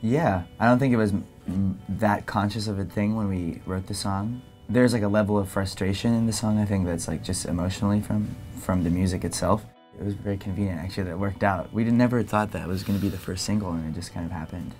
Yeah, I don't think it was that conscious of a thing when we wrote the song. There's like a level of frustration in the song, I think, that's like just emotionally from the music itself. It was very convenient actually that it worked out. We never thought that it was going to be the first single, and it just kind of happened.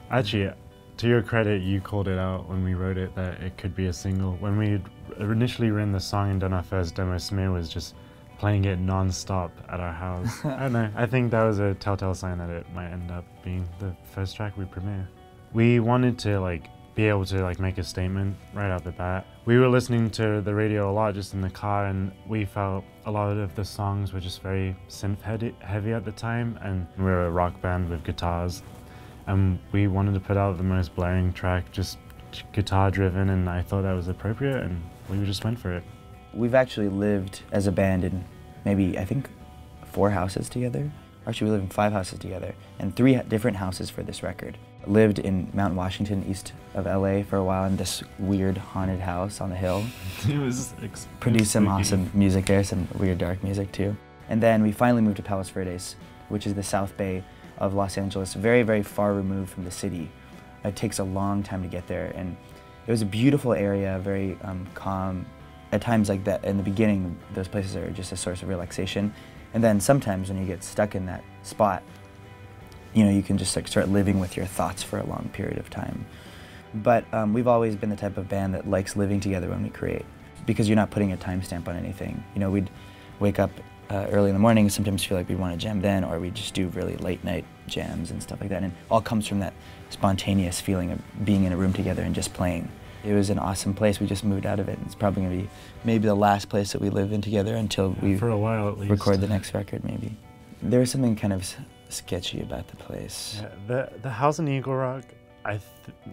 Actually, to your credit, you called it out when we wrote it that it could be a single. When we initially written the song and done our first demo, Smear was just playing it non-stop at our house. I don't know, I think that was a telltale sign that it might end up being the first track we premiere. We wanted to like be able to like make a statement right off the bat. We were listening to the radio a lot just in the car, and we felt a lot of the songs were just very synth heavy at the time, and we were a rock band with guitars, and we wanted to put out the most blaring track, just guitar driven, and I thought that was appropriate, and we just went for it. We've actually lived as a band in maybe, I think, 4 houses together. Actually, we live in 5 houses together, and 3 different houses for this record. Lived in Mount Washington, east of LA for a while, in this weird haunted house on the hill. It was produced some awesome music there, some weird dark music too. And then we finally moved to Palos Verdes, which is the South Bay of Los Angeles, very, very far removed from the city. It takes a long time to get there, and it was a beautiful area, very calm. At times like that, in the beginning, those places are just a source of relaxation. And then sometimes when you get stuck in that spot, you know, you can just like start living with your thoughts for a long period of time. But we've always been the type of band that likes living together when we create, because you're not putting a timestamp on anything. You know, we'd wake up early in the morning, sometimes feel like we want to jam then, or we just do really late night jams and stuff like that. And it all comes from that spontaneous feeling of being in a room together and just playing. It was an awesome place. We just moved out of it. It's probably going to be maybe the last place that we live in together until we for a while at least. Record the next record, maybe. There was something kind of sketchy about the place. Yeah, the house in Eagle Rock,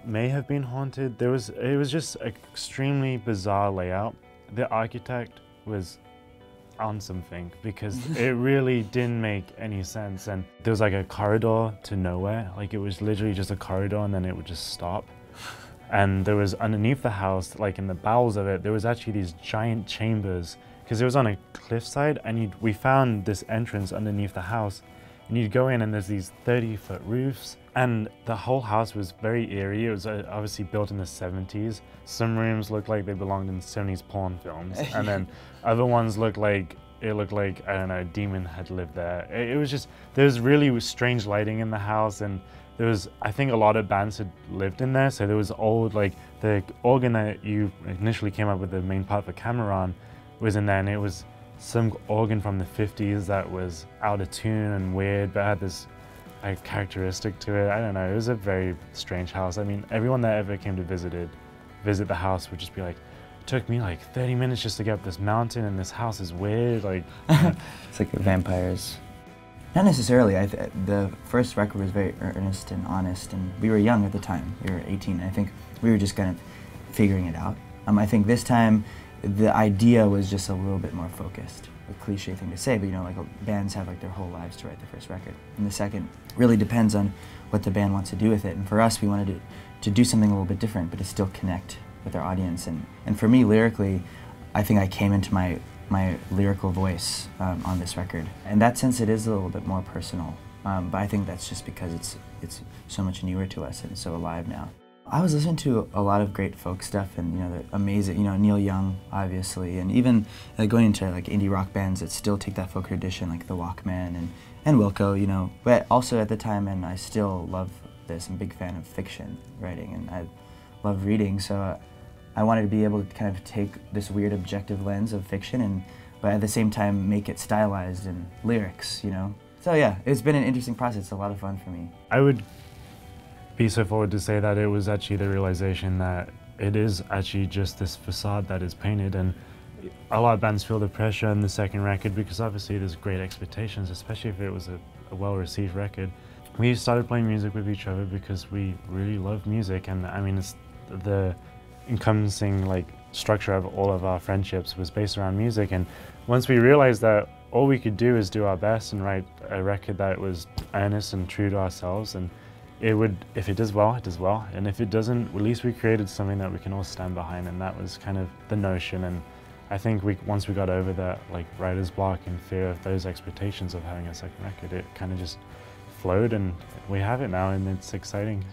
may have been haunted. It was just an extremely bizarre layout. The architect was on something, because it really didn't make any sense. And there was like a corridor to nowhere. Like it was literally just a corridor, and then it would just stop. And there was underneath the house, like in the bowels of it, there was actually these giant chambers, because it was on a cliffside, and we found this entrance underneath the house, and you'd go in and there's these 30-foot roofs, and the whole house was very eerie. It was obviously built in the 70s. Some rooms looked like they belonged in 70s porn films, and then other ones looked like, I don't know, a demon had lived there. It was just, there was really strange lighting in the house, and there was, I think a lot of bands had lived in there, so there was old, like, the organ that you initially came up with the main part of the camera on was in there, and it was some organ from the 50s that was out of tune and weird, but had this characteristic to it. I don't know, it was a very strange house. I mean, everyone that ever came to visit the house would just be like, it took me like 30 minutes just to get up this mountain, and this house is weird, like. It's like vampires. Not necessarily. The first record was very earnest and honest, and we were young at the time. We were 18. I think we were just kind of figuring it out. I think this time the idea was just a little bit more focused. A cliche thing to say, but you know, like bands have like their whole lives to write the first record, and the second really depends on what the band wants to do with it. And for us, we wanted to do something a little bit different, but to still connect with our audience. And for me, lyrically, I think I came into my lyrical voice on this record. In that sense, it is a little bit more personal, but I think that's just because it's so much newer to us and so alive now. I was listening to a lot of great folk stuff, and you know, the amazing, you know, Neil Young, obviously, and even going into like indie rock bands that still take that folk tradition, like the Walkmen and Wilco, you know. But also at the time, and I still love this. I'm a big fan of fiction writing, and I love reading, so I wanted to be able to kind of take this weird objective lens of fiction, but at the same time make it stylized in lyrics, you know. So yeah, it's been an interesting process. It's a lot of fun for me. I would be so forward to say that it was actually the realization that it is actually just this facade that is painted, and a lot of bands feel the pressure in the second record because obviously there's great expectations, especially if it was a well-received record. We started playing music with each other because we really love music, and I mean, it's the encompassing like structure of all of our friendships was based around music. And once we realized that all we could do is do our best and write a record that was earnest and true to ourselves, and it would, if it does well, it does well, and if it doesn't, at least we created something that we can all stand behind. And that was kind of the notion. And I think once we got over that like writer's block and fear of those expectations of having a second record, it kind of just flowed and we have it now and it's exciting.